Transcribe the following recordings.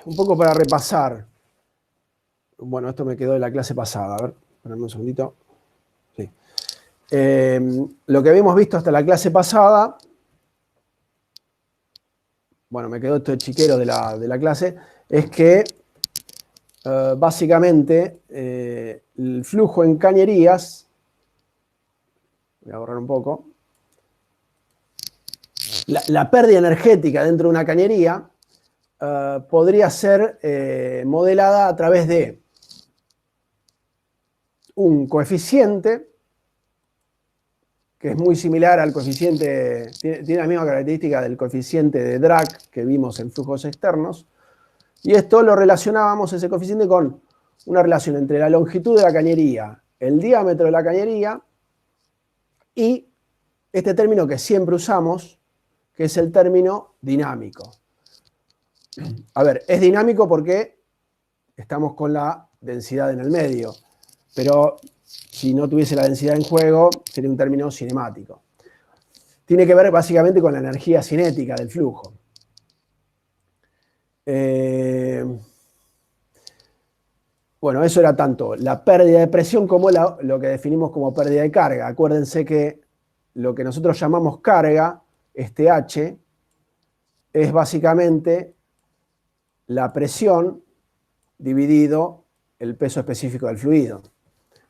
un poco para repasar. Bueno, esto me quedó de la clase pasada. A ver, espérame un segundito. Sí. Lo que habíamos visto hasta la clase pasada, bueno, me quedó esto de chiquero de la clase, es que básicamente el flujo en cañerías, voy a borrar un poco, la pérdida energética dentro de una cañería podría ser modelada a través de un coeficiente que es muy similar al coeficiente, tiene la misma característica del coeficiente de drag que vimos en flujos externos, y esto lo relacionábamos, ese coeficiente, con una relación entre la longitud de la cañería, el diámetro de la cañería y este término que siempre usamos, que es el término dinámico. A ver, es dinámico porque estamos con la densidad en el medio, pero si no tuviese la densidad en juego, sería un término cinemático. Tiene que ver básicamente con la energía cinética del flujo. Bueno, eso era tanto la pérdida de presión como lo que definimos como pérdida de carga. Acuérdense que lo que nosotros llamamos carga, este H, es básicamente la presión dividido el peso específico del fluido.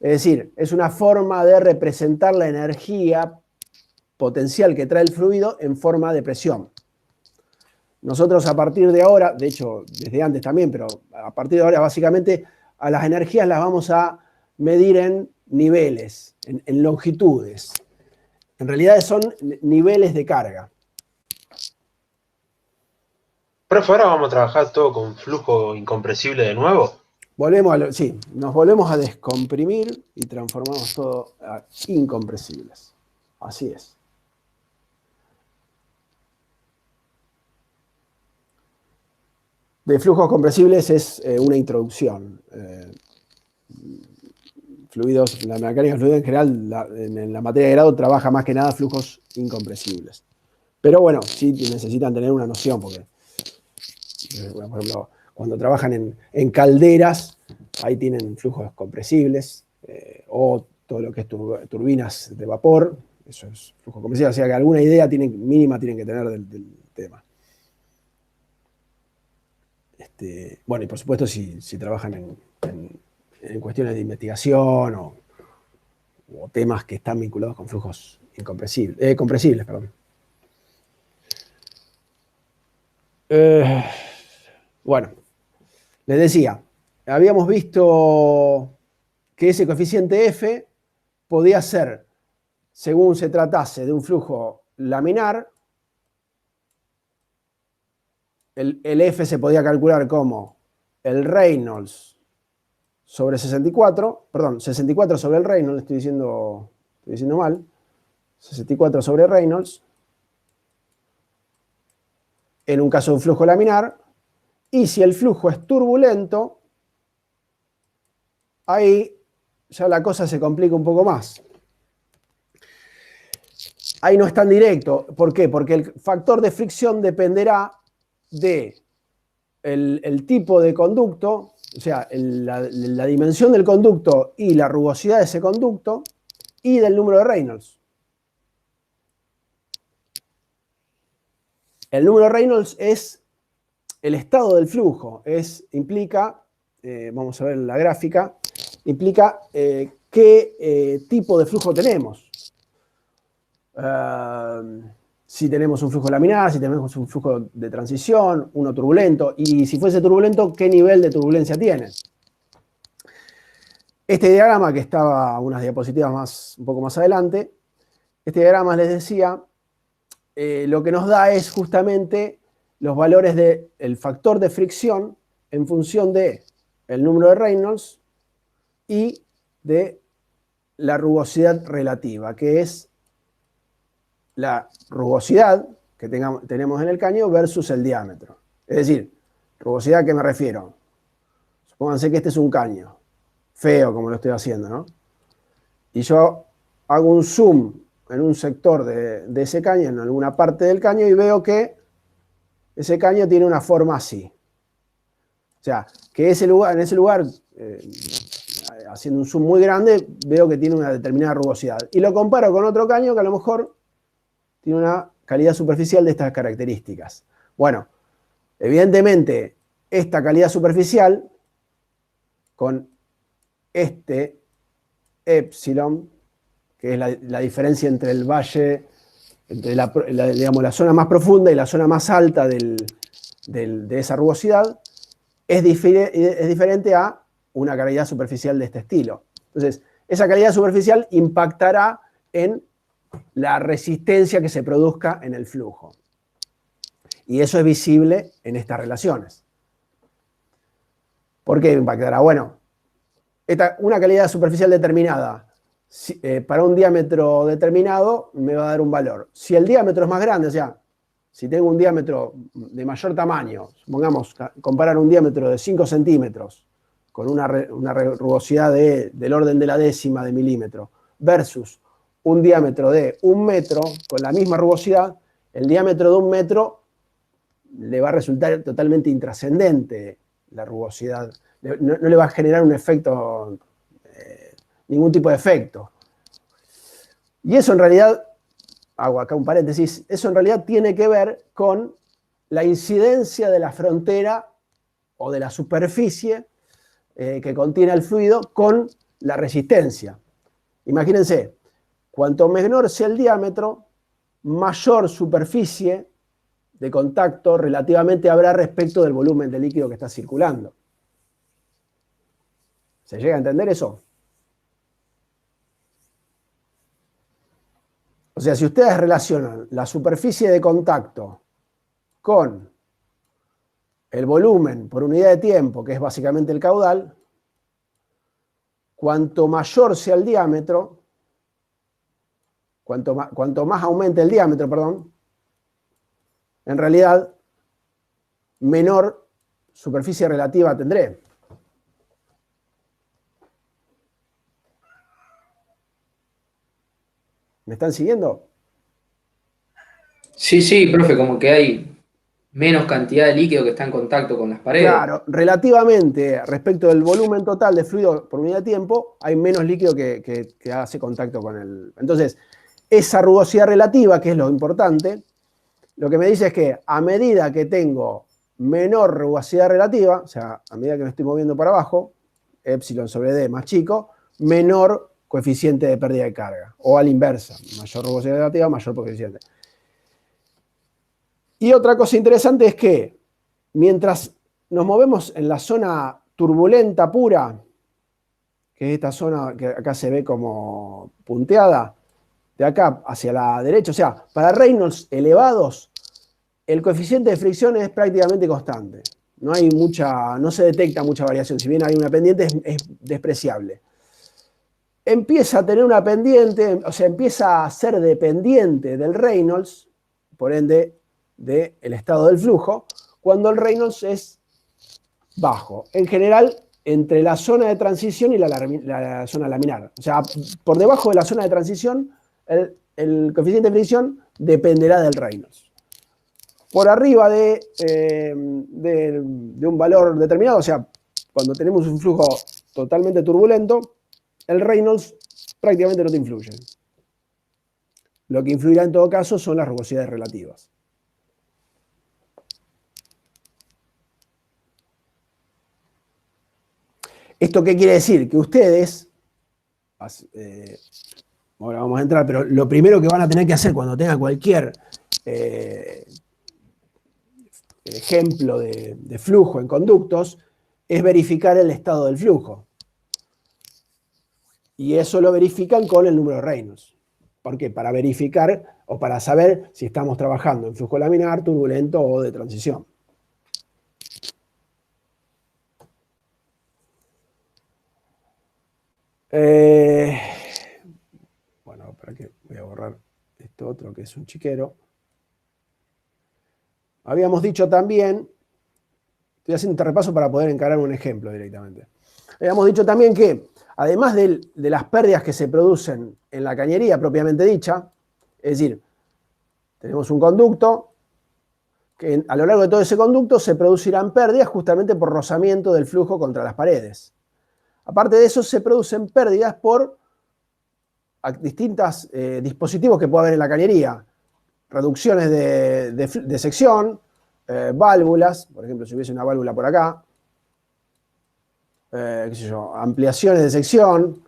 Es decir, es una forma de representar la energía potencial que trae el fluido en forma de presión. Nosotros a partir de ahora, de hecho desde antes también, pero a partir de ahora básicamente a las energías las vamos a medir en niveles, en longitudes. En realidad son niveles de carga. Profe, ahora vamos a trabajar todo con flujo incompresible de nuevo. Sí, nos volvemos a descomprimir y transformamos todo a incompresibles. Así es. De flujos compresibles es una introducción. Fluidos, la mecánica de fluidos en general, en la materia de grado, trabaja más que nada flujos incompresibles. Pero bueno, sí necesitan tener una noción, porque, bueno, por ejemplo, cuando trabajan en calderas, ahí tienen flujos compresibles, o todo lo que es turbinas de vapor, eso es flujo compresible, o sea que alguna idea mínima tienen que tener del tema. Bueno, y por supuesto si trabajan en cuestiones de investigación o temas que están vinculados con flujos compresibles. Bueno, les decía, habíamos visto que ese coeficiente F podía ser, según se tratase de un flujo laminar, el F se podía calcular como el Reynolds sobre 64, perdón, 64 sobre el Reynolds, estoy diciendo mal, 64 sobre Reynolds, en un caso de un flujo laminar, y si el flujo es turbulento, ahí ya la cosa se complica un poco más. Ahí no es tan directo. ¿Por qué? Porque el factor de fricción dependerá de el tipo de conducto, o sea, la dimensión del conducto y la rugosidad de ese conducto, y del número de Reynolds. El número de Reynolds es el estado del flujo, implica, vamos a ver en la gráfica, implica qué tipo de flujo tenemos. Si tenemos un flujo laminar, si tenemos un flujo de transición, uno turbulento, y si fuese turbulento, ¿qué nivel de turbulencia tiene? Este diagrama, que estaba unas diapositivas un poco más adelante, este diagrama les decía, lo que nos da es justamente los valores del factor de fricción en función del número de Reynolds y de la rugosidad relativa, que es la rugosidad que tenemos en el caño versus el diámetro. Es decir, rugosidad, ¿a qué me refiero? Supónganse que este es un caño, feo como lo estoy haciendo, ¿no? Y yo hago un zoom en un sector de ese caño, en alguna parte del caño, y veo que ese caño tiene una forma así. O sea, que en ese lugar, haciendo un zoom muy grande, veo que tiene una determinada rugosidad. Y lo comparo con otro caño que a lo mejor tiene una calidad superficial de estas características. Bueno, evidentemente, esta calidad superficial con este epsilon, que es la diferencia entre el valle, entre digamos, la zona más profunda y la zona más alta de esa rugosidad, es diferente a una calidad superficial de este estilo. Entonces, esa calidad superficial impactará en la resistencia que se produzca en el flujo. Y eso es visible en estas relaciones. ¿Por qué impactará? Bueno, una calidad superficial determinada para un diámetro determinado me va a dar un valor. Si el diámetro es más grande, o sea, si tengo un diámetro de mayor tamaño, supongamos comparar un diámetro de 5 centímetros con una rugosidad del orden de la décima de milímetro versus un diámetro de 1 metro con la misma rugosidad, el diámetro de 1 metro le va a resultar totalmente intrascendente la rugosidad. No le va a generar un efecto, ningún tipo de efecto. Y eso en realidad, hago acá un paréntesis, eso en realidad tiene que ver con la incidencia de la frontera o de la superficie que contiene el fluido con la resistencia. Imagínense, cuanto menor sea el diámetro, mayor superficie de contacto relativamente habrá respecto del volumen de líquido que está circulando. ¿Se llega a entender eso? O sea, si ustedes relacionan la superficie de contacto con el volumen por unidad de tiempo, que es básicamente el caudal, cuanto mayor sea el diámetro, cuanto más aumente el diámetro, perdón, en realidad menor superficie relativa tendré. ¿Me están siguiendo? Sí, sí, profe, como que hay menos cantidad de líquido que está en contacto con las paredes. Claro, relativamente respecto del volumen total de fluido por unidad de tiempo, hay menos líquido que hace contacto con el... Entonces, esa rugosidad relativa, que es lo importante, lo que me dice es que a medida que tengo menor rugosidad relativa, o sea, a medida que me estoy moviendo para abajo, epsilon sobre d más chico, menor coeficiente de pérdida de carga, o a la inversa, mayor rugosidad relativa, mayor coeficiente. Y otra cosa interesante es que mientras nos movemos en la zona turbulenta pura, que es esta zona que acá se ve como punteada, de acá hacia la derecha, o sea, para Reynolds elevados, el coeficiente de fricción es prácticamente constante. No se detecta mucha variación. Si bien hay una pendiente, es despreciable. Empieza a tener una pendiente, o sea, empieza a ser dependiente del Reynolds, por ende, del estado del flujo, cuando el Reynolds es bajo. En general, entre la zona de transición y la zona laminar. O sea, por debajo de la zona de transición, el coeficiente de fricción dependerá del Reynolds. Por arriba de un valor determinado, o sea, cuando tenemos un flujo totalmente turbulento, el Reynolds prácticamente no te influye. Lo que influirá en todo caso son las rugosidades relativas. ¿Esto qué quiere decir? Que ustedes, ahora vamos a entrar, pero lo primero que van a tener que hacer cuando tengan cualquier ejemplo de flujo en conductos es verificar el estado del flujo. Y eso lo verifican con el número de Reynolds. ¿Por qué? Para verificar o para saber si estamos trabajando en flujo laminar, turbulento o de transición. Bueno, para que voy a borrar esto otro que es un chiquero. Habíamos dicho también, estoy haciendo este repaso para poder encarar un ejemplo directamente. Habíamos dicho también que, además de las pérdidas que se producen en la cañería propiamente dicha, es decir, tenemos un conducto que a lo largo de todo ese conducto se producirán pérdidas justamente por rozamiento del flujo contra las paredes. Aparte de eso, se producen pérdidas por distintos dispositivos que puede haber en la cañería. Reducciones de sección, válvulas, por ejemplo, si hubiese una válvula por acá, qué sé yo, ampliaciones de sección,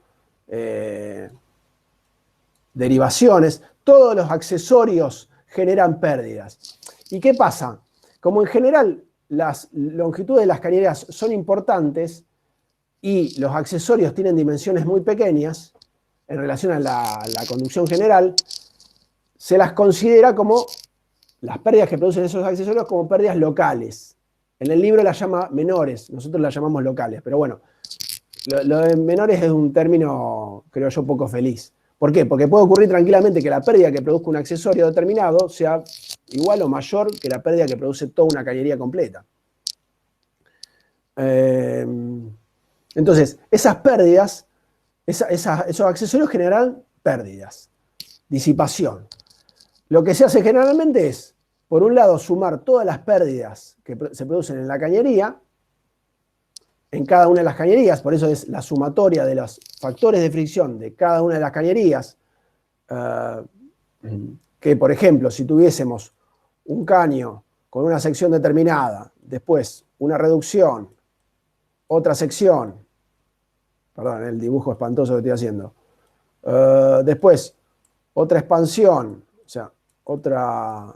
derivaciones, todos los accesorios generan pérdidas. ¿Y qué pasa? Como en general las longitudes de las cañerías son importantes y los accesorios tienen dimensiones muy pequeñas en relación a la conducción general, se las considera como las pérdidas que producen esos accesorios como pérdidas locales. En el libro las llama menores, nosotros las llamamos locales, pero bueno, lo de menores es un término, creo yo, poco feliz. ¿Por qué? Porque puede ocurrir tranquilamente que la pérdida que produzca un accesorio determinado sea igual o mayor que la pérdida que produce toda una cañería completa. Entonces, esas pérdidas, esos accesorios generan pérdidas, disipación. Lo que se hace generalmente es, por un lado, sumar todas las pérdidas que se producen en la cañería, en cada una de las cañerías, por eso es la sumatoria de los factores de fricción de cada una de las cañerías, que por ejemplo, si tuviésemos un caño con una sección determinada, después una reducción, otra sección, perdón, el dibujo espantoso que estoy haciendo, después otra expansión, o sea, otra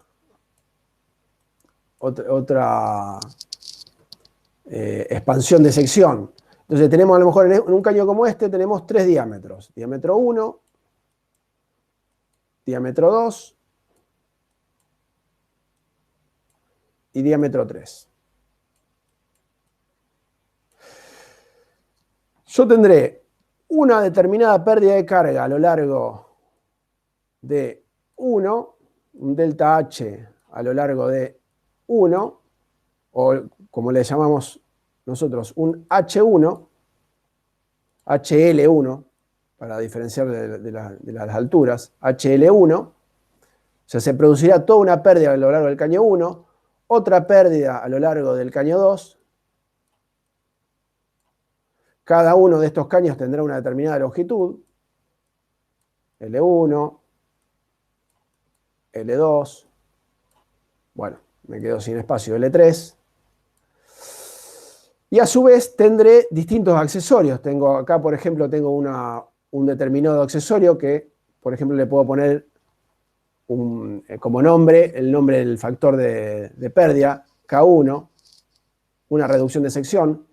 expansión de sección. Entonces tenemos a lo mejor en un caño como este tenemos 3 diámetros. Diámetro 1, diámetro 2 y diámetro 3. Yo tendré una determinada pérdida de carga a lo largo de 1, un delta H a lo largo de 1, o como le llamamos nosotros, un H1, HL1, para diferenciar de las alturas, HL1, o sea, se producirá toda una pérdida a lo largo del caño 1, otra pérdida a lo largo del caño 2, cada uno de estos caños tendrá una determinada longitud, L1, L2, bueno, me quedo sin espacio, L3, y a su vez tendré distintos accesorios. Tengo acá, por ejemplo, tengo un determinado accesorio que, por ejemplo, le puedo poner como nombre, el nombre del factor de pérdida, K1, una reducción de sección,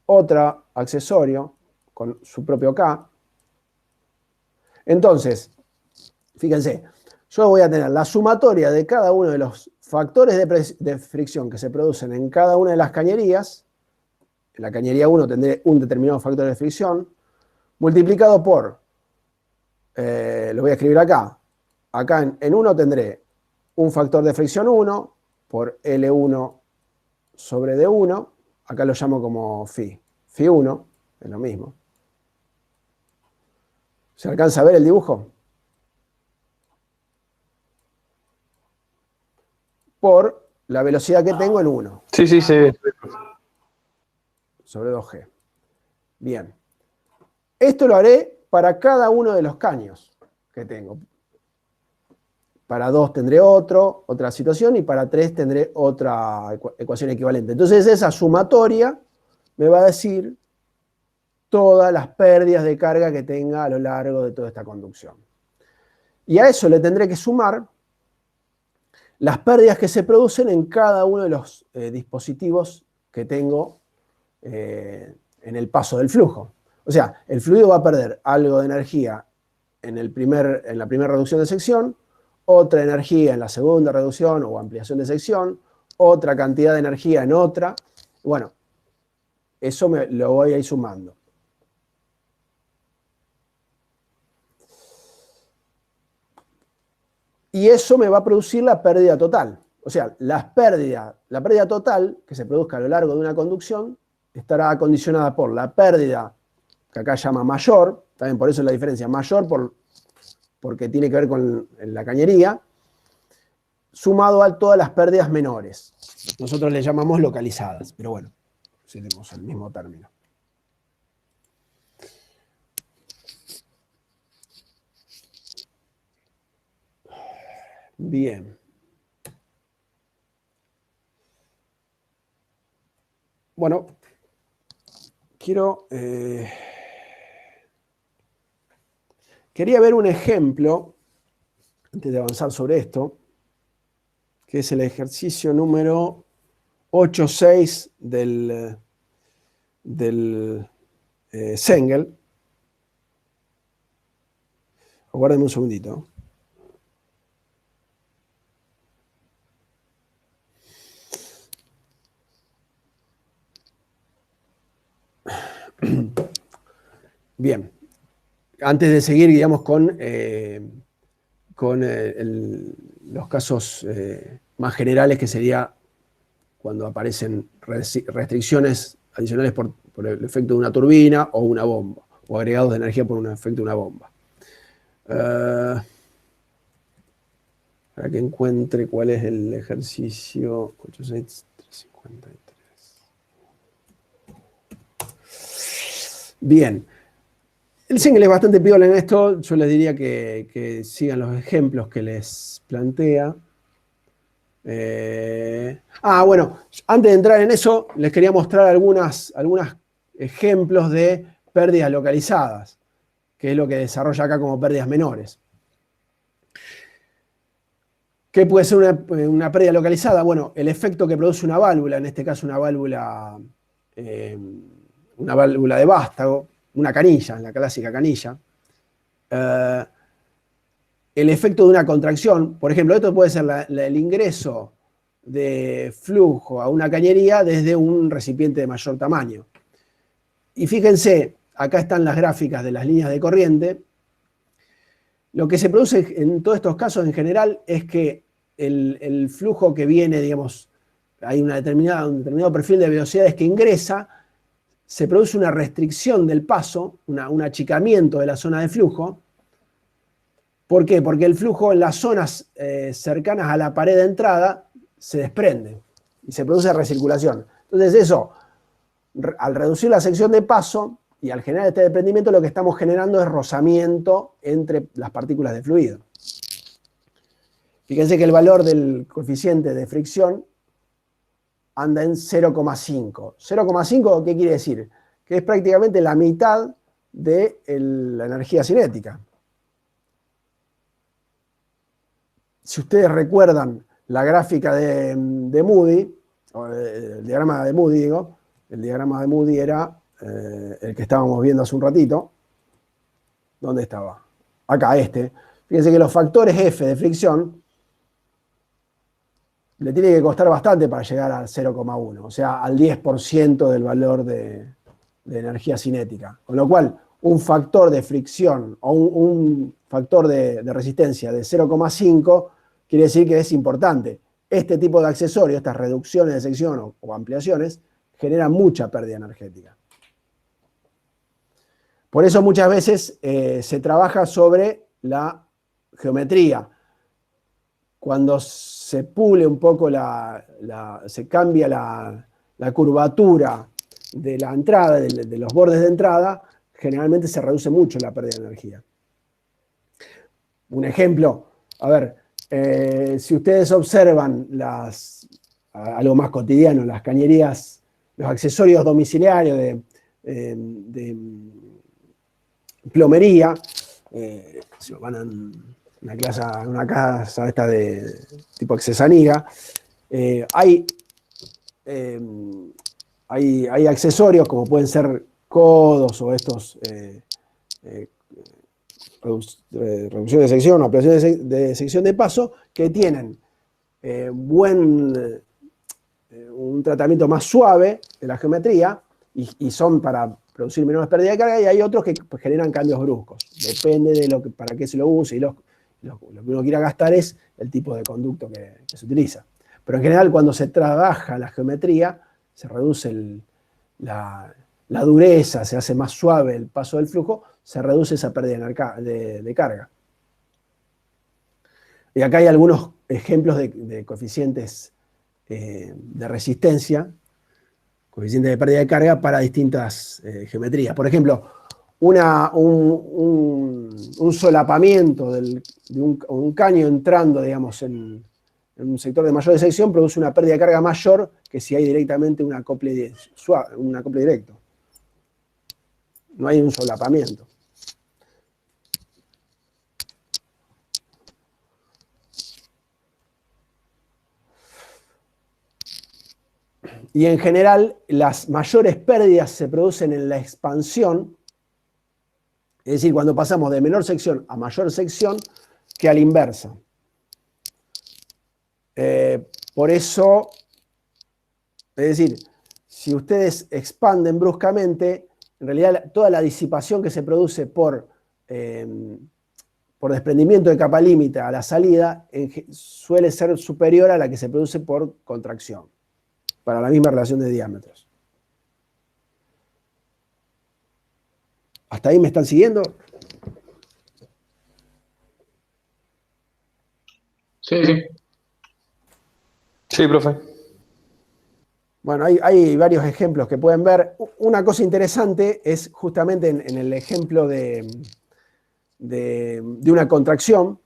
otro accesorio con su propio K. Entonces, fíjense, yo voy a tener la sumatoria de cada uno de los factores de fricción que se producen en cada una de las cañerías. En la cañería 1 tendré un determinado factor de fricción, multiplicado por, lo voy a escribir acá, en 1 tendré un factor de fricción 1 por L1 sobre D1, acá lo llamo como Φ, Φ1, es lo mismo. ¿Se alcanza a ver el dibujo? Por la velocidad que tengo en 1. Sí, sí, sí. Sobre 2G. Bien. Esto lo haré para cada uno de los caños que tengo. Para 2 tendré otra situación, y para 3 tendré otra ecuación equivalente. Entonces esa sumatoria me va a decir todas las pérdidas de carga que tenga a lo largo de toda esta conducción. Y a eso le tendré que sumar las pérdidas que se producen en cada uno de los dispositivos que tengo en el paso del flujo. O sea, el fluido va a perder algo de energía en la primera reducción de sección, otra energía en la segunda reducción o ampliación de sección, otra cantidad de energía en otra. Bueno, eso lo voy a ir sumando. Y eso me va a producir la pérdida total. O sea, la pérdida total que se produzca a lo largo de una conducción estará condicionada por la pérdida, que acá llama mayor, también por eso es la diferencia, mayor porque tiene que ver con la cañería, sumado a todas las pérdidas menores. Nosotros le llamamos localizadas, pero bueno, tenemos el mismo término. Bien. Bueno, quería ver un ejemplo, antes de avanzar sobre esto, que es el ejercicio número 8.6 del Sengel. Aguárdenme un segundito. Bien, antes de seguir, digamos, con los casos más generales, que sería cuando aparecen restricciones adicionales por el efecto de una turbina o una bomba, o agregados de energía por un efecto de una bomba. Para que encuentre cuál es el ejercicio 86353. Bien. El Sengel es bastante piola en esto. Yo les diría que sigan los ejemplos que les plantea. Bueno, antes de entrar en eso, les quería mostrar algunos ejemplos de pérdidas localizadas, que es lo que desarrolla acá como pérdidas menores. ¿Qué puede ser una pérdida localizada? Bueno, el efecto que produce una válvula, en este caso una válvula de vástago, una canilla, la clásica canilla. El efecto de una contracción, por ejemplo, esto puede ser el ingreso de flujo a una cañería desde un recipiente de mayor tamaño. Y fíjense, acá están las gráficas de las líneas de corriente. Lo que se produce en todos estos casos en general es que el flujo que viene, digamos, hay un determinado perfil de velocidades que ingresa, se produce una restricción del paso, un achicamiento de la zona de flujo. ¿Por qué? Porque el flujo en las zonas cercanas a la pared de entrada se desprende y se produce recirculación. Entonces eso, al reducir la sección de paso y al generar este desprendimiento, lo que estamos generando es rozamiento entre las partículas de fluido. Fíjense que el valor del coeficiente de fricción anda en 0,5. 0,5, ¿qué quiere decir? Que es prácticamente la mitad de la energía cinética. Si ustedes recuerdan la gráfica de Moody, o el diagrama de Moody, digo, el diagrama de Moody era el que estábamos viendo hace un ratito. ¿Dónde estaba? Acá, este. Fíjense que los factores F de fricción le tiene que costar bastante para llegar al 0,1, o sea, al 10% del valor de energía cinética. Con lo cual, un factor de fricción o un factor de resistencia de 0,5 quiere decir que es importante. Este tipo de accesorios, estas reducciones de sección o ampliaciones, generan mucha pérdida energética. Por eso muchas veces se trabaja sobre la geometría. Cuando se pule un poco, se cambia la curvatura de la entrada, de los bordes de entrada, generalmente se reduce mucho la pérdida de energía. Un ejemplo, a ver, si ustedes observan algo más cotidiano, las cañerías, los accesorios domiciliarios de plomería, si van a una casa esta de tipo accesaniga, hay accesorios como pueden ser codos o estos reducción de sección o ampliación de sección de paso que tienen un tratamiento más suave de la geometría y son para producir menores pérdidas de carga, y hay otros que generan cambios bruscos. Depende de para qué se lo use, y lo que uno quiera gastar es el tipo de conducto que se utiliza. Pero en general, cuando se trabaja la geometría, se reduce la dureza, se hace más suave el paso del flujo, se reduce esa pérdida de carga. Y acá hay algunos ejemplos de coeficientes de resistencia, coeficiente de pérdida de carga para distintas geometrías. Por ejemplo, un solapamiento de un caño entrando, digamos, en un sector de mayor sección produce una pérdida de carga mayor que si hay directamente un acople directo. No hay un solapamiento. Y en general, las mayores pérdidas se producen en la expansión, es decir, cuando pasamos de menor sección a mayor sección, que a la inversa. Por eso, es decir, si ustedes expanden bruscamente, en realidad toda la disipación que se produce por desprendimiento de capa límite a la salida suele ser superior a la que se produce por contracción, para la misma relación de diámetros. ¿Hasta ahí me están siguiendo? Sí, sí. Sí, profe. Bueno, hay varios ejemplos que pueden ver. Una cosa interesante es justamente en el ejemplo de una contracción.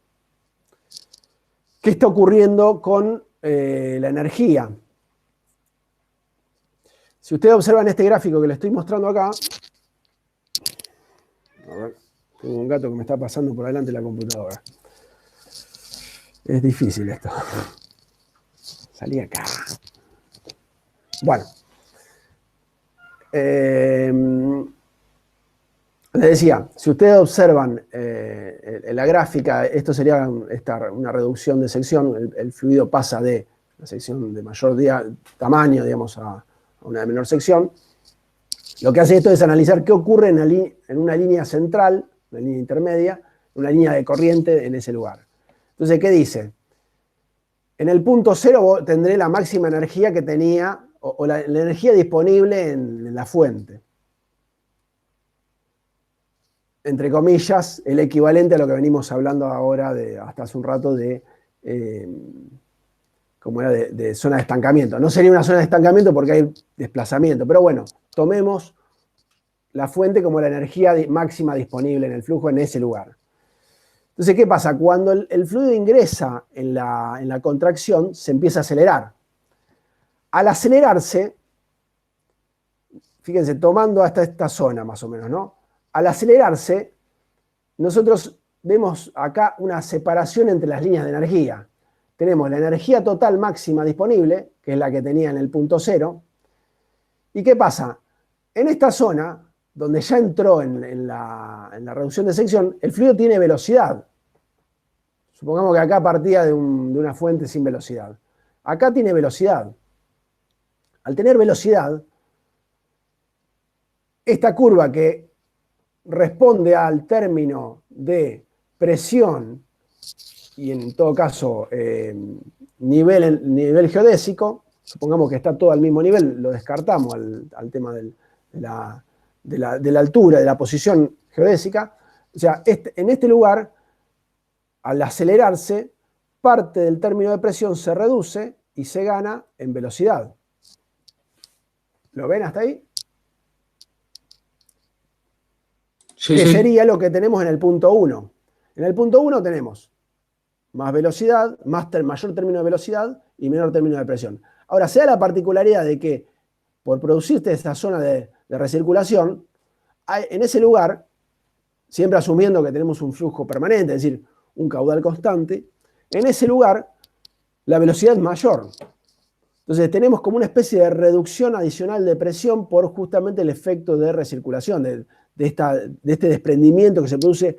¿Qué está ocurriendo con la energía? Si ustedes observan este gráfico que les estoy mostrando acá, a ver, tengo un gato que me está pasando por delante de la computadora. Es difícil esto. Salí acá. Bueno. Les decía, si ustedes observan la gráfica, esto sería una reducción de sección. El fluido pasa de una sección de mayor tamaño, digamos, a una de menor sección. Lo que hace esto es analizar qué ocurre en una línea central, una línea intermedia, una línea de corriente en ese lugar. Entonces, ¿qué dice? En el punto cero tendré la máxima energía que tenía, o la energía disponible en la fuente. Entre comillas, el equivalente a lo que venimos hablando ahora, hasta hace un rato, como era de zona de estancamiento. No sería una zona de estancamiento porque hay desplazamiento, pero bueno, tomemos la fuente como la energía máxima disponible en el flujo en ese lugar. Entonces, ¿qué pasa? Cuando el fluido ingresa en la contracción, se empieza a acelerar. Al acelerarse, fíjense, tomando hasta esta zona más o menos, ¿no? Al acelerarse, nosotros vemos acá una separación entre las líneas de energía. Tenemos la energía total máxima disponible, que es la que tenía en el punto cero. ¿Y qué pasa? En esta zona, donde ya entró en la reducción de sección, el fluido tiene velocidad. Supongamos que acá partía de una fuente sin velocidad. Acá tiene velocidad. Al tener velocidad, esta curva que responde al término de presión y en todo caso nivel geodésico, supongamos que está todo al mismo nivel, lo descartamos al tema de la altura, de la posición geodésica. O sea, en este lugar, al acelerarse, parte del término de presión se reduce y se gana en velocidad. ¿Lo ven hasta ahí? Sí, Que sí. sería lo que tenemos en el punto 1. En el punto 1 tenemos más velocidad, mayor término de velocidad y menor término de presión. Ahora, se da la particularidad de que por producirse esta zona de recirculación, en ese lugar, siempre asumiendo que tenemos un flujo permanente, es decir, un caudal constante, en ese lugar la velocidad es mayor. Entonces tenemos como una especie de reducción adicional de presión por justamente el efecto de recirculación, de este desprendimiento que se produce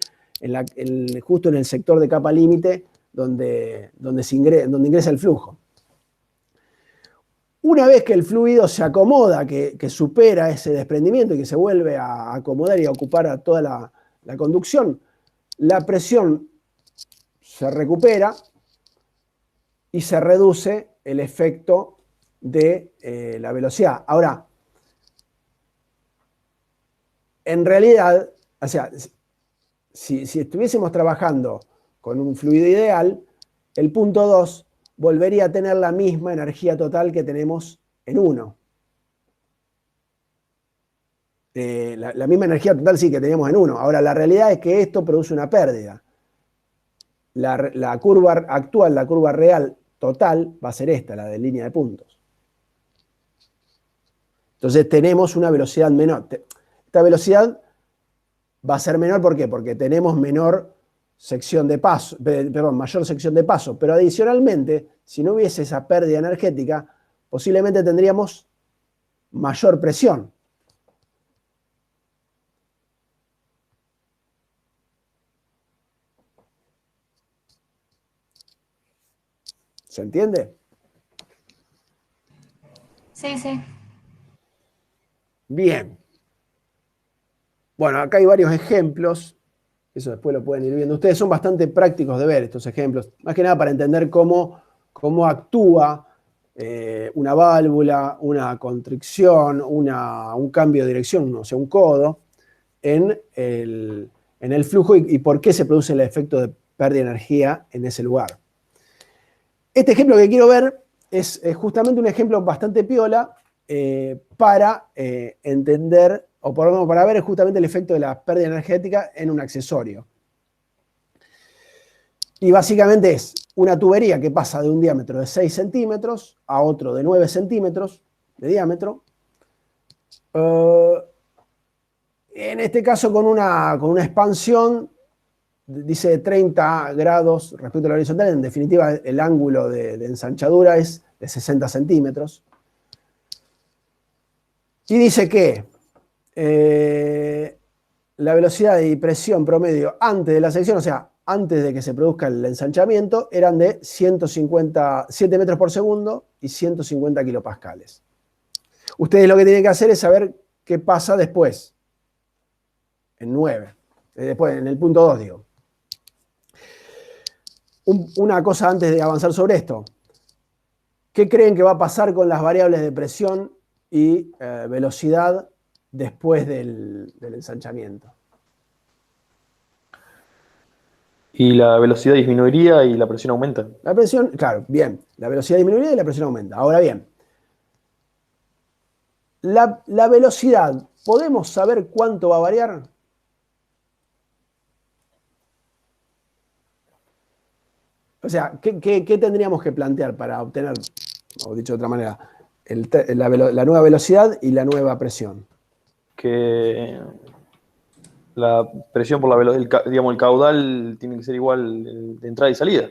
justo en el sector de capa límite donde ingresa el flujo. Una vez que el fluido se acomoda, que supera ese desprendimiento y que se vuelve a acomodar y a ocupar a toda la conducción, la presión se recupera y se reduce el efecto de la velocidad. Ahora, en realidad, o sea, si estuviésemos trabajando con un fluido ideal, el punto 2 volvería a tener la misma energía total que tenemos en 1. La misma energía total sí que teníamos en 1. Ahora, la realidad es que esto produce una pérdida. La curva actual, la curva real total, va a ser esta, la de línea de puntos. Entonces tenemos una velocidad menor. Esta velocidad va a ser menor, ¿por qué? Porque tenemos menor sección de paso, perdón, mayor sección de paso. Pero adicionalmente, si no hubiese esa pérdida energética, posiblemente tendríamos mayor presión. ¿Se entiende? Sí, sí. Bien. Bueno, acá hay varios ejemplos. Eso después lo pueden ir viendo. Ustedes son bastante prácticos de ver estos ejemplos. Más que nada para entender cómo actúa una válvula, una constricción, un cambio de dirección, o sea, un codo, en el flujo y por qué se produce el efecto de pérdida de energía en ese lugar. Este ejemplo que quiero ver es justamente un ejemplo bastante piola para entender, o por lo menos para ver justamente el efecto de la pérdida energética en un accesorio. Y básicamente es una tubería que pasa de un diámetro de 6 centímetros a otro de 9 centímetros de diámetro. En este caso con una expansión, dice 30 grados respecto a la horizontal. En definitiva, el ángulo de ensanchadura es de 60 centímetros. Y dice que la velocidad y presión promedio antes de la sección, o sea, antes de que se produzca el ensanchamiento, eran de 7 metros por segundo y 150 kilopascales. Ustedes lo que tienen que hacer es saber qué pasa después, en 9, después en el punto 2, digo. Una cosa antes de avanzar sobre esto. ¿Qué creen que va a pasar con las variables de presión y velocidad después del ensanchamiento? Y la velocidad disminuiría y la presión aumenta. La presión, claro, bien. La velocidad disminuiría y la presión aumenta. Ahora bien, la velocidad, ¿podemos saber cuánto va a variar? O sea, ¿qué tendríamos que plantear para obtener, o dicho de otra manera, la nueva velocidad y la nueva presión? Que la presión por la velocidad, digamos, el caudal tiene que ser igual de entrada y salida.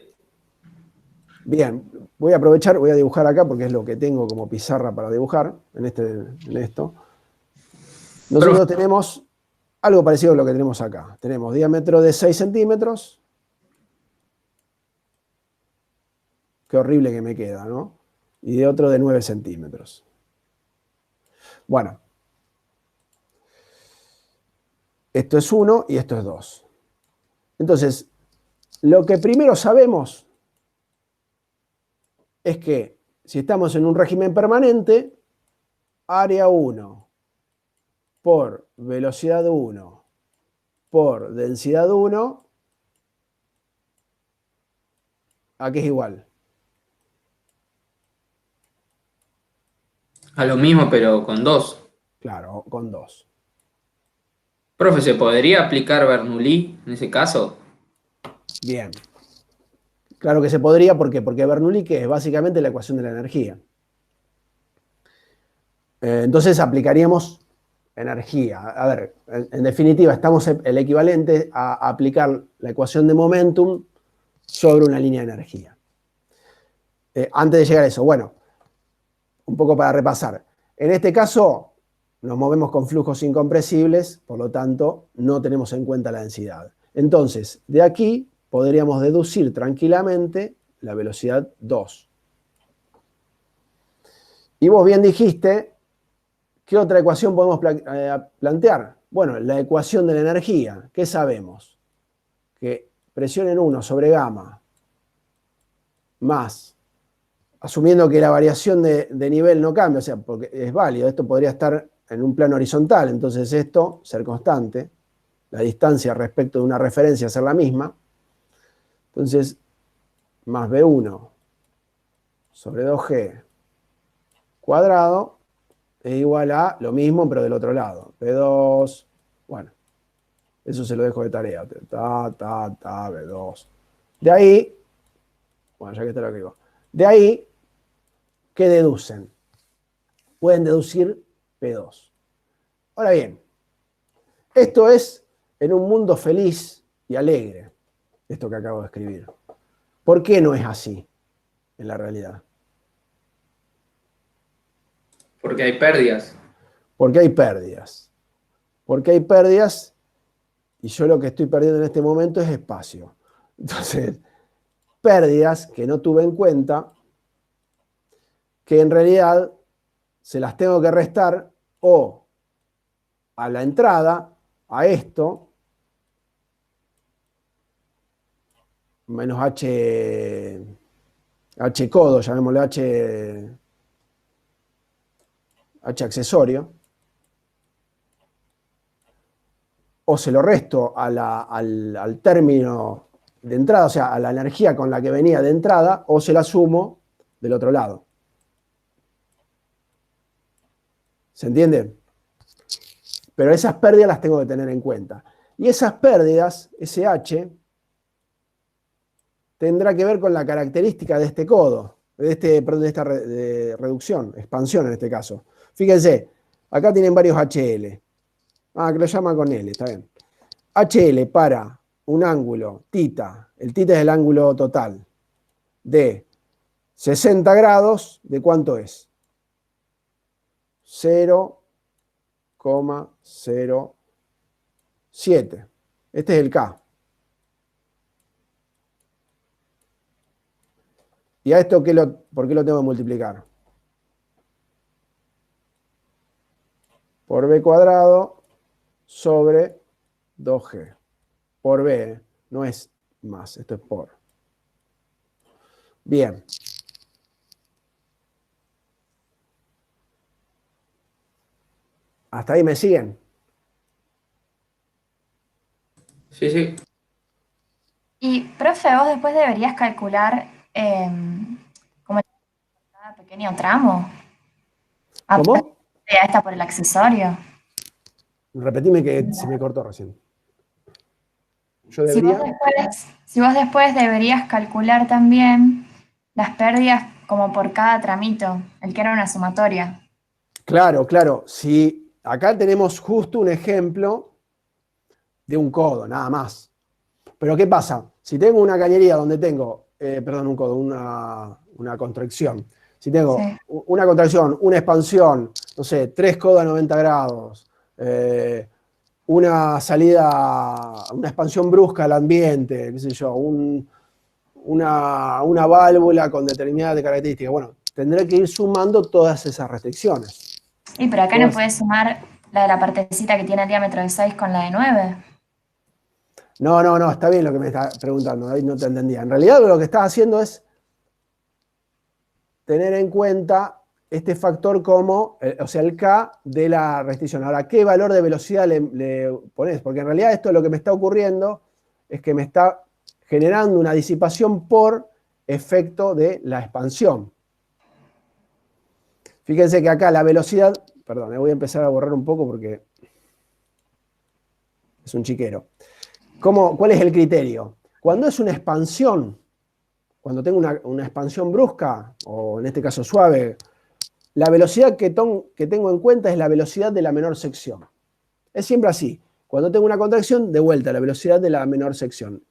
Bien, voy a aprovechar, voy a dibujar acá porque es lo que tengo como pizarra para dibujar en esto. Nosotros tenemos algo parecido a lo que tenemos acá. Tenemos diámetro de 6 centímetros. Qué horrible que me queda, ¿no? Y de otro de 9 centímetros. Bueno. Esto es 1 y esto es 2. Entonces, lo que primero sabemos es que si estamos en un régimen permanente, área 1 por velocidad 1 por densidad 1, ¿a qué es igual? A lo mismo, pero con 2. Claro, con 2. Profe, ¿se podría aplicar Bernoulli en ese caso? Bien. Claro que se podría, ¿por qué? Porque Bernoulli, que es básicamente la ecuación de la energía. Entonces aplicaríamos energía. A ver, en definitiva, estamos el equivalente a aplicar la ecuación de momentum sobre una línea de energía. Antes de llegar a eso, bueno, un poco para repasar. En este caso, nos movemos con flujos incompresibles, por lo tanto, no tenemos en cuenta la densidad. Entonces, de aquí podríamos deducir tranquilamente la velocidad 2. Y vos bien dijiste, ¿qué otra ecuación podemos plantear? Bueno, la ecuación de la energía. ¿Qué sabemos? Que presión en 1 sobre gamma más, asumiendo que la variación de nivel no cambia, o sea, porque es válido, esto podría estar en un plano horizontal, entonces esto ser constante, la distancia respecto de una referencia ser la misma, entonces más B1 sobre 2G cuadrado es igual a lo mismo, pero del otro lado. B2, bueno, eso se lo dejo de tarea. B2. De ahí, bueno, ya que está lo que digo. De ahí, ¿qué deducen? Pueden deducir P2. Ahora bien, esto es en un mundo feliz y alegre, esto que acabo de escribir. ¿Por qué no es así en la realidad? Porque hay pérdidas. Porque hay pérdidas. Porque hay pérdidas y yo lo que estoy perdiendo en este momento es espacio. Entonces, pérdidas que no tuve en cuenta, que en realidad se las tengo que restar o a la entrada, a esto, menos H codo, llamémosle H accesorio, o se lo resto al término de entrada, o sea, a la energía con la que venía de entrada, o se la sumo del otro lado. ¿Se entiende? Pero esas pérdidas las tengo que tener en cuenta. Y esas pérdidas, ese H, tendrá que ver con la característica de este codo, perdón, de esta reducción, expansión en este caso. Fíjense, acá tienen varios HL. Ah, que lo llama con L, está bien. HL para un ángulo, tita, el tita es el ángulo total, de 60 grados, ¿de cuánto es? 0,07. Este es el K. ¿Y a esto por qué lo tengo que multiplicar? Por B cuadrado sobre 2G. Por B, no es más, esto es por. Bien. ¿Hasta ahí me siguen? Sí, sí. Y, profe, vos después deberías calcular como cada pequeño tramo. ¿Cómo? Ya está por el accesorio. Repetime que se me cortó recién. Yo Si debería... si vos después deberías calcular también las pérdidas como por cada tramito, el que era una sumatoria. Claro, claro. Si acá tenemos justo un ejemplo de un codo, nada más. Pero ¿qué pasa? Si tengo una cañería donde tengo, perdón, un codo, una contracción. Si tengo Sí. una contracción, una expansión, no sé, 3 codos a 90 grados, una salida, una expansión brusca al ambiente, qué sé yo, una válvula con determinadas características. Bueno, tendré que ir sumando todas esas restricciones. Y pero acá no puedes sumar la de la partecita que tiene el diámetro de 6 con la de 9. No, está bien lo que me estás preguntando, ahí no te entendía. En realidad lo que estás haciendo es tener en cuenta este factor como, o sea, el K de la restricción. Ahora, ¿qué valor de velocidad le pones? Porque en realidad esto lo que me está ocurriendo es que me está generando una disipación por efecto de la expansión. Fíjense que acá la velocidad, perdón, voy a empezar a borrar un poco porque es un chiquero. ¿Cuál es el criterio? Cuando es una expansión, cuando tengo una expansión brusca, o en este caso suave, la velocidad que tengo en cuenta es la velocidad de la menor sección. Es siempre así. Cuando tengo una contracción, de vuelta, la velocidad de la menor sección.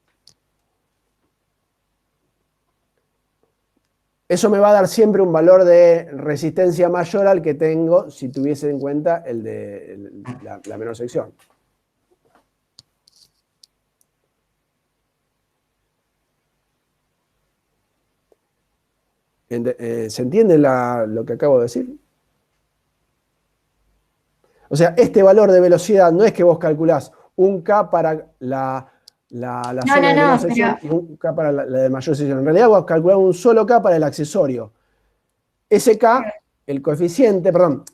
Eso me va a dar siempre un valor de resistencia mayor al que tengo si tuviese en cuenta el de la menor sección. ¿Se entiende lo que acabo de decir? O sea, este valor de velocidad no es que vos calculás un K para la zona de menor sección y un K para la de mayor sección. En realidad vos calculás un solo K para el accesorio. Ese K, el coeficiente, perdón,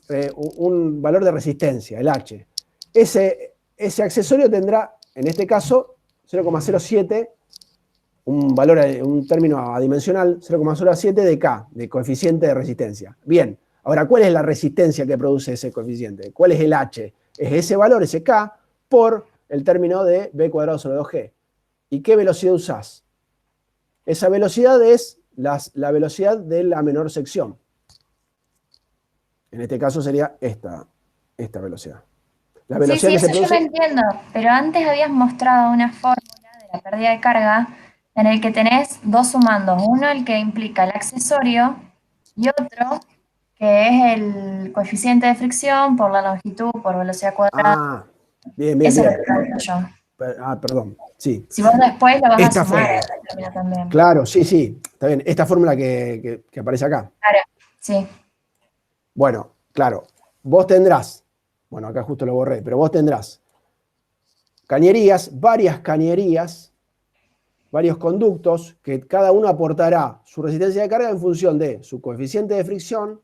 un valor de resistencia, el H. Ese accesorio tendrá, en este caso, 0,07 un valor, un término adimensional, 0,07 de K, de coeficiente de resistencia. Bien, ahora, ¿cuál es la resistencia que produce ese coeficiente? ¿Cuál es el H? Es ese valor, ese K, por el término de B cuadrado sobre 2G. ¿Y qué velocidad usás? Esa velocidad es la velocidad de la menor sección. En este caso sería esta velocidad. La Sí, velocidad sí, que se eso yo lo produce... entiendo, pero antes habías mostrado una fórmula de la pérdida de carga en el que tenés dos sumandos, uno el que implica el accesorio y otro que es el coeficiente de fricción por la longitud, por velocidad cuadrada. Ah, bien, bien, Eso es lo bien. que pregunto yo. Perdón, sí. Si vos después lo vas a Esta sumar a fórmula. ese término también. Claro, sí, sí, está bien. Esta fórmula que aparece acá. Claro, sí. Bueno, claro, vos tendrás, bueno, acá justo lo borré, pero vos tendrás cañerías, varios conductos, que cada uno aportará su resistencia de carga en función de su coeficiente de fricción,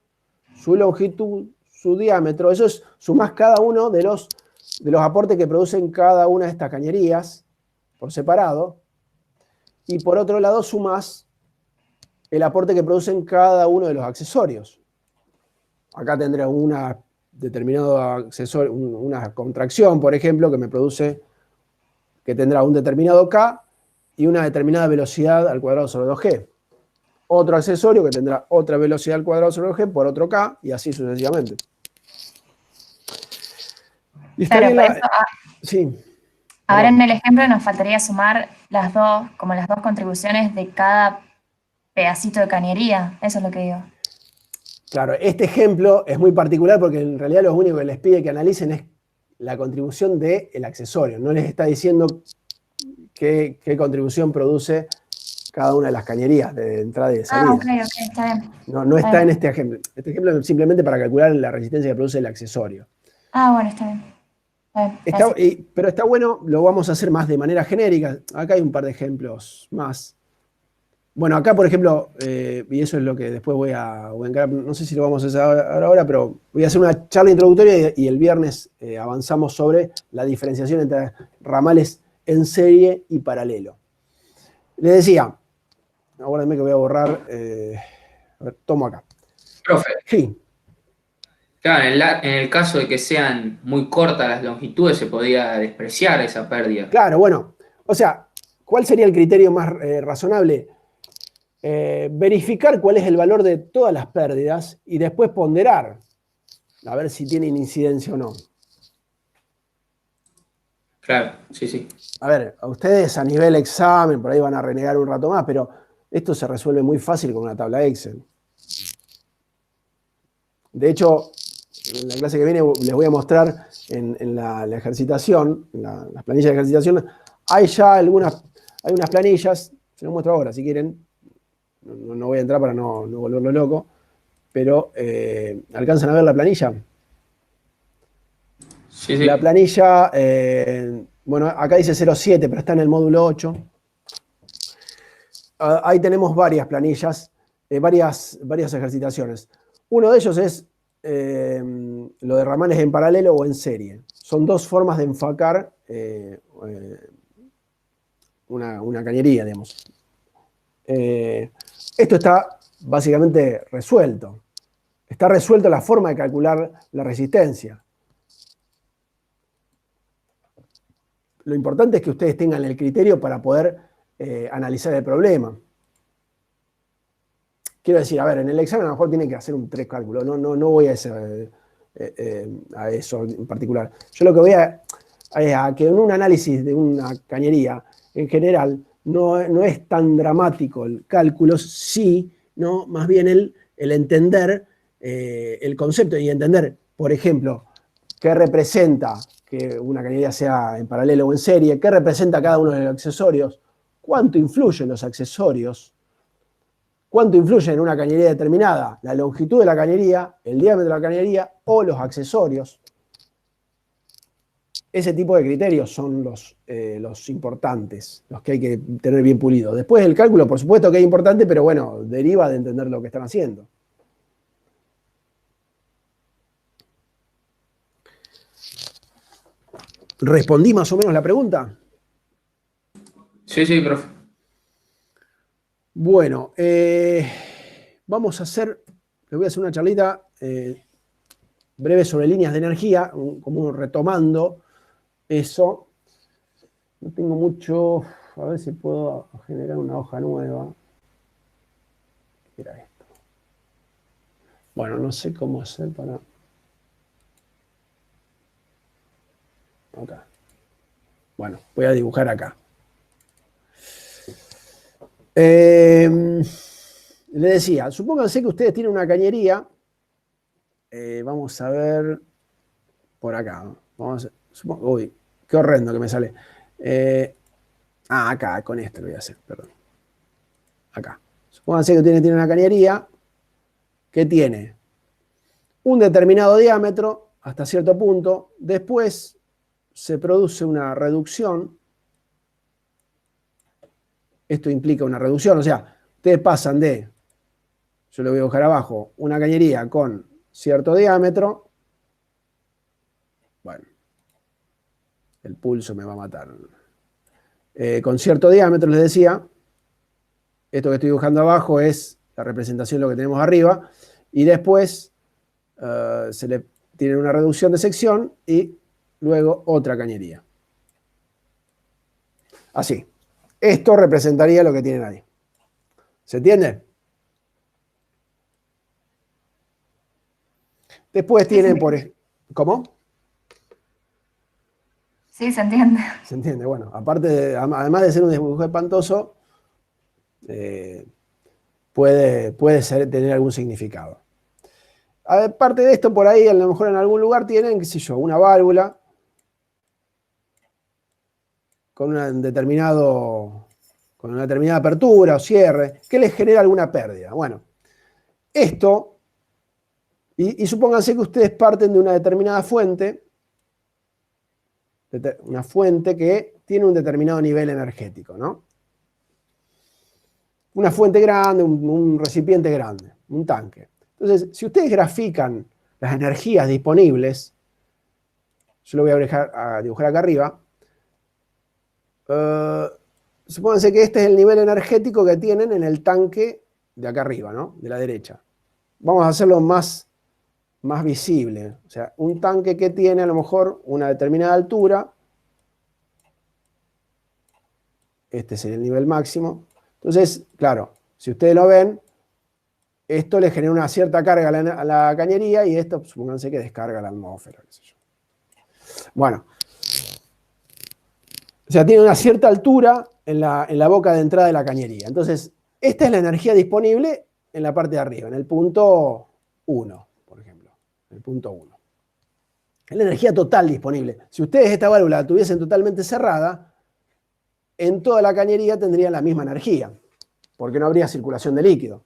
su longitud, su diámetro. Eso es, sumás cada uno de los aportes que producen cada una de estas cañerías por separado. Y por otro lado, sumás el aporte que producen cada uno de los accesorios. Acá tendré una determinado accesorio, una contracción, por ejemplo, que me produce, que tendrá un determinado K y una determinada velocidad al cuadrado sobre 2G. Otro accesorio que tendrá otra velocidad al cuadrado sobre 2G por otro K y así sucesivamente. Y está Claro, bien por eso, sí. ahora Perdón. en el ejemplo nos faltaría sumar las dos contribuciones de cada pedacito de cañería. Eso es lo que digo. Claro, este ejemplo es muy particular porque en realidad lo único que les pide que analicen es la contribución del accesorio. No les está diciendo qué contribución produce cada una de las cañerías de entrada y de salida. Ok, está bien. No está en este ejemplo. Este ejemplo es simplemente para calcular la resistencia que produce el accesorio. Bueno, está bien. Gracias. Pero está bueno, lo vamos a hacer más de manera genérica. Acá hay un par de ejemplos más. Bueno, acá, por ejemplo, y eso es lo que después voy a encarar, no sé si lo vamos a hacer ahora, pero voy a hacer una charla introductoria y el viernes avanzamos sobre la diferenciación entre ramales en serie y paralelo. Les decía, aguárdenme que voy a borrar, a ver, tomo acá. Profe, Sí, claro, en el caso de que sean muy cortas las longitudes, se podría despreciar esa pérdida. claro, bueno, o sea, ¿cuál sería el criterio más razonable? Verificar cuál es el valor de todas las pérdidas y después ponderar, a ver si tienen incidencia o no. Claro, sí, sí. A ver, a ustedes a nivel examen, por ahí van a renegar un rato más, pero esto se resuelve muy fácil con una tabla Excel. De hecho, en la clase que viene les voy a mostrar en la ejercitación, en las planillas de ejercitación, hay ya hay unas planillas, se las muestro ahora si quieren, no voy a entrar para no volverlo loco, pero ¿alcanzan a ver la planilla? Sí, sí. La planilla, bueno, acá dice 0,7, pero está en el módulo 8. Ahí tenemos varias planillas, varias ejercitaciones. Uno de ellos es lo de ramales en paralelo o en serie. Son dos formas de enfocar una cañería, digamos. Esto está básicamente resuelto. Está resuelta la forma de calcular la resistencia. Lo importante es que ustedes tengan el criterio para poder analizar el problema. Quiero decir, a ver, en el examen a lo mejor tienen que hacer un 3 cálculos, no voy a eso en particular. Yo lo que voy a que en un análisis de una cañería, en general, no es tan dramático el cálculo, sí, ¿no? Más bien el entender el concepto y entender, por ejemplo, qué representa que una cañería sea en paralelo o en serie, qué representa cada uno de los accesorios, cuánto influyen los accesorios, cuánto influye en una cañería determinada, la longitud de la cañería, el diámetro de la cañería o los accesorios. Ese tipo de criterios son los importantes, los que hay que tener bien pulidos. Después el cálculo, por supuesto que es importante, pero bueno, deriva de entender lo que están haciendo. ¿Respondí más o menos la pregunta? Sí, sí, profe. Bueno, vamos a hacer, les voy a hacer una charlita breve sobre líneas de energía, como retomando eso. No tengo mucho, a ver si puedo generar una hoja nueva. ¿Qué era esto? Bueno, no sé cómo hacer para... Acá. Bueno, voy a dibujar acá. Le decía, supónganse que ustedes tienen una cañería. Vamos a ver por acá, ¿no? Vamos a, uy, qué horrendo que me sale. Acá, con esto lo voy a hacer, perdón. Acá. Supónganse que tiene una cañería que tiene un determinado diámetro hasta cierto punto. Después se produce una reducción. Esto implica una reducción, o sea, ustedes pasan de, yo lo voy a dibujar abajo, una cañería con cierto diámetro. Bueno, el pulso me va a matar. Con cierto diámetro, les decía, esto que estoy dibujando abajo es la representación de lo que tenemos arriba, y después se le tiene una reducción de sección y luego otra cañería. Así. Esto representaría lo que tienen ahí. ¿Se entiende? Después tienen por... ¿Cómo? Sí, se entiende. Se entiende, bueno, además de ser un dibujo espantoso, puede tener algún significado. Aparte de esto, por ahí, a lo mejor en algún lugar tienen, qué sé yo, una válvula con una determinada apertura o cierre, que les genera alguna pérdida. Bueno, esto, y supónganse que ustedes parten de una determinada fuente, una fuente que tiene un determinado nivel energético, ¿no? Una fuente grande, un recipiente grande, un tanque. Entonces, si ustedes grafican las energías disponibles, yo lo voy a dibujar acá arriba, supónganse que este es el nivel energético que tienen en el tanque de acá arriba, ¿no? De la derecha. Vamos a hacerlo más visible. O sea, un tanque que tiene a lo mejor una determinada altura. Este sería el nivel máximo. Entonces, claro, si ustedes lo ven, esto le genera una cierta carga a la cañería y esto, supónganse que descarga la atmósfera, qué sé yo. Bueno. O sea, tiene una cierta altura en la boca de entrada de la cañería. Entonces, esta es la energía disponible en la parte de arriba, en el punto 1, por ejemplo. En el punto 1. Es la energía total disponible. Si ustedes esta válvula la tuviesen totalmente cerrada, en toda la cañería tendrían la misma energía, porque no habría circulación de líquido.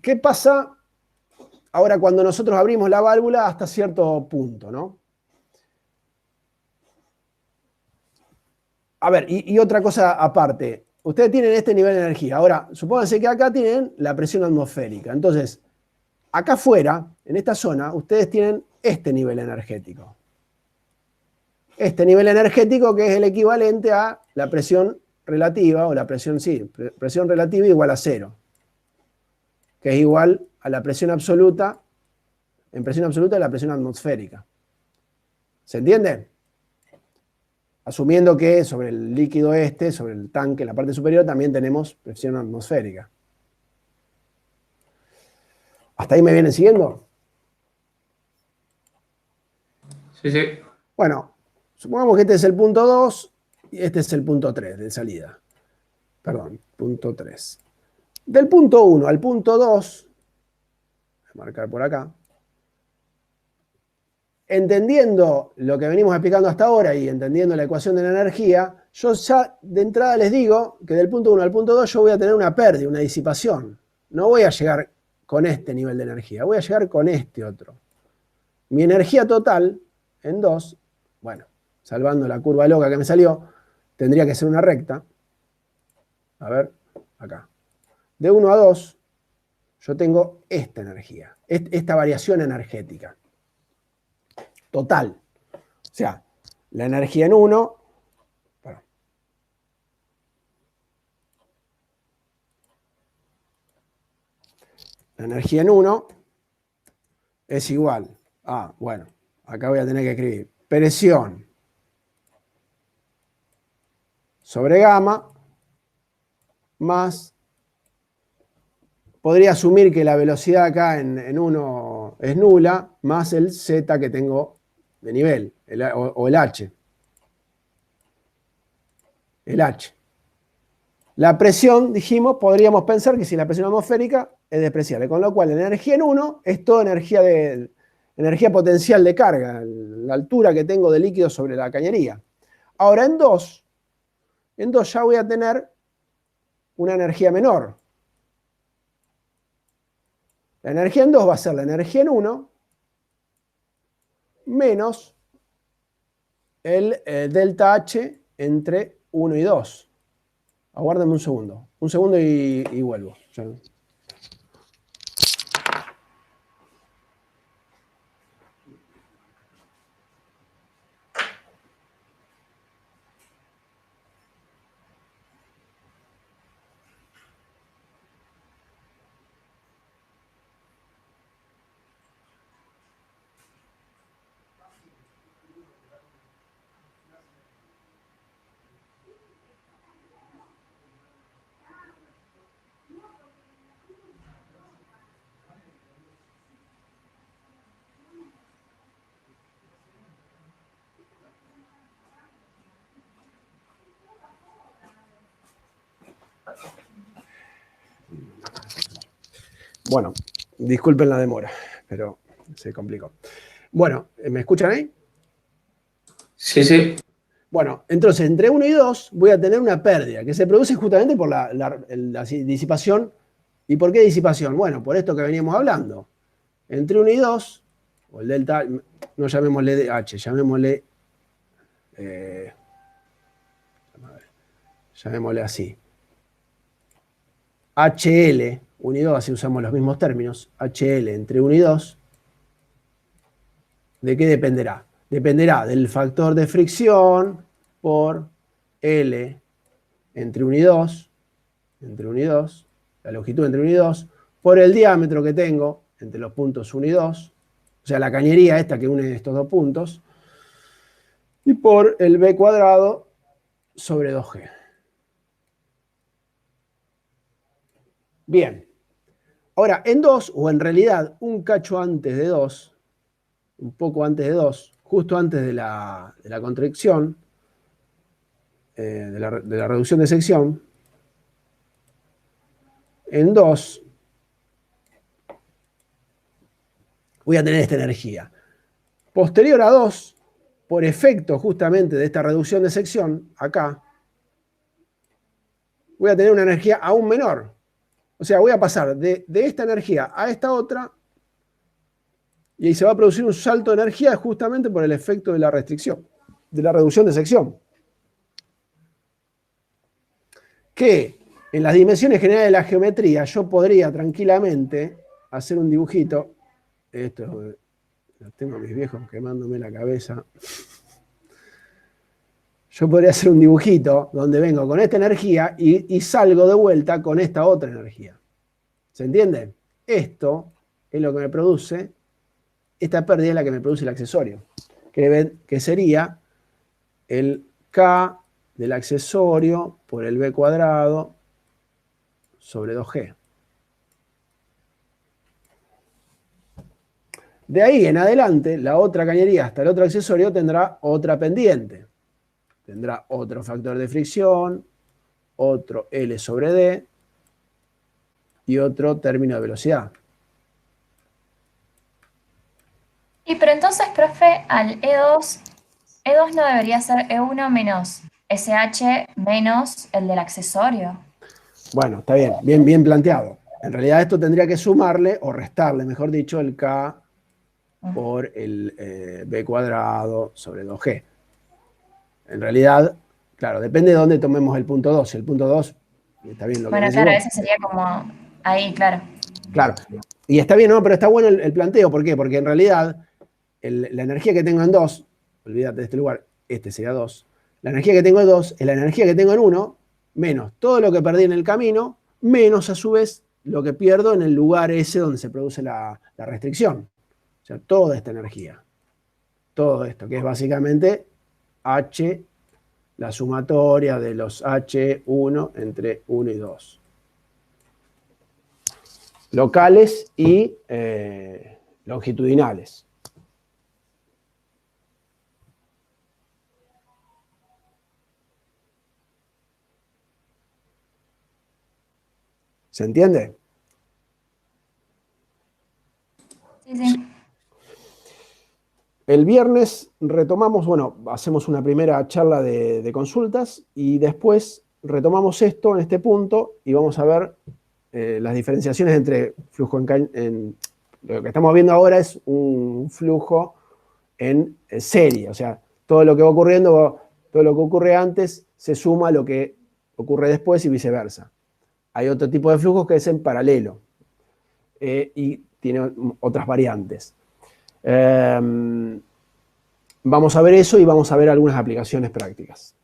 ¿Qué pasa ahora cuando nosotros abrimos la válvula hasta cierto punto, ¿no? A ver, y otra cosa aparte. Ustedes tienen este nivel de energía. Ahora, supónganse que acá tienen la presión atmosférica. Entonces, acá afuera, en esta zona, ustedes tienen este nivel energético. Este nivel energético que es el equivalente a la presión relativa, o la presión, sí, presión relativa igual a 0. Que es igual a la presión absoluta, en presión absoluta, la presión atmosférica. ¿Se entiende? Asumiendo que sobre el líquido sobre el tanque, en la parte superior, también tenemos presión atmosférica. ¿Hasta ahí me vienen siguiendo? Sí, sí. Bueno, supongamos que este es el punto 2 y este es el punto 3 de salida. Perdón, punto 3. Del punto 1 al punto 2, voy a marcar por acá, entendiendo lo que venimos explicando hasta ahora y entendiendo la ecuación de la energía, yo ya de entrada les digo que del punto 1 al punto 2 yo voy a tener una pérdida, una disipación. No voy a llegar con este nivel de energía, voy a llegar con este otro. Mi energía total en 2, bueno, salvando la curva loca que me salió, tendría que ser una recta. A ver, acá. De 1 a 2, yo tengo esta energía, esta variación energética. Total. O sea, la energía en 1, la energía en 1 es igual a, bueno, acá voy a tener que escribir presión sobre gamma más, podría asumir que la velocidad acá en 1 es nula, más el z que tengo de nivel, o el h. El h. La presión, dijimos, podríamos pensar que si la presión atmosférica es despreciable, con lo cual la energía en 1 es toda energía potencial de carga, la altura que tengo de líquido sobre la cañería. Ahora en 2 ya voy a tener una energía menor. La energía en 2 va a ser la energía en 1 menos el delta H entre 1 y 2. Aguárdame un segundo y vuelvo. Ya. Bueno, disculpen la demora, pero se complicó. Bueno, ¿me escuchan ahí? Sí, sí. Bueno, entonces entre 1 y 2 voy a tener una pérdida que se produce justamente por la disipación. ¿Y por qué disipación? Bueno, por esto que veníamos hablando. Entre 1 y 2, o el delta, no llamémosle H, llamémosle así. HL, 1 y 2, así usamos los mismos términos. HL entre 1 y 2. ¿De qué dependerá? Dependerá del factor de fricción por L entre 1 y 2, la longitud entre 1 y 2, por el diámetro que tengo entre los puntos 1 y 2, o sea, la cañería esta que une estos dos puntos, y por el B cuadrado sobre 2G. Bien. Ahora, en 2, o en realidad un cacho antes de 2, un poco antes de 2, justo antes de la contracción, de la reducción de sección, en 2 voy a tener esta energía. Posterior a 2, por efecto justamente de esta reducción de sección, acá, voy a tener una energía aún menor. O sea, voy a pasar de esta energía a esta otra, y ahí se va a producir un salto de energía justamente por el efecto de la restricción, de la reducción de sección. Que en las dimensiones generales de la geometría yo podría tranquilamente hacer un dibujito. Esto tengo a mis viejos quemándome la cabeza. Yo podría hacer un dibujito donde vengo con esta energía y salgo de vuelta con esta otra energía. ¿Se entiende? Esto es lo que me produce, esta pérdida es la que me produce el accesorio, que sería el K del accesorio por el B cuadrado sobre 2G. De ahí en adelante, la otra cañería hasta el otro accesorio tendrá otra pendiente. Tendrá otro factor de fricción, otro L sobre D y otro término de velocidad. Y pero entonces, profe, al E2 no debería ser E1 menos SH menos el del accesorio. Bueno, está bien, bien planteado. En realidad esto tendría que sumarle, o restarle, mejor dicho, el K por el B cuadrado sobre 2G. En realidad, claro, depende de dónde tomemos el punto 2. El punto 2, está bien lo que Bueno, decís claro, vos. ese sería como ahí, claro. Claro, y está bien, ¿no? Pero está bueno el planteo. ¿Por qué? Porque en realidad la energía que tengo en 2, olvídate de este lugar, este sería 2. La energía que tengo en 2 es la energía que tengo en 1, menos todo lo que perdí en el camino, menos a su vez lo que pierdo en el lugar ese donde se produce la restricción. O sea, toda esta energía. Todo esto, que es básicamente H, la sumatoria de los H1 entre 1 y 2. Locales y longitudinales. ¿Se entiende? Sí, sí. El viernes retomamos, bueno, hacemos una primera charla de consultas y después retomamos esto en este punto y vamos a ver las diferenciaciones entre flujo lo que estamos viendo ahora es un flujo en serie, o sea, todo lo que va ocurriendo, todo lo que ocurre antes se suma a lo que ocurre después y viceversa. Hay otro tipo de flujos que es en paralelo y tiene otras variantes. Vamos a ver eso y vamos a ver algunas aplicaciones prácticas.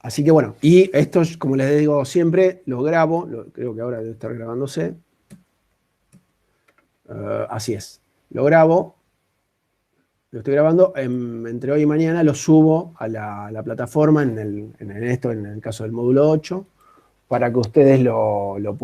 Así que bueno, y esto, como les digo siempre, lo grabo, creo que ahora debe estar grabándose. Así es, lo grabo, lo estoy grabando, entre hoy y mañana lo subo a la plataforma en el caso del módulo 8, para que ustedes lo puedan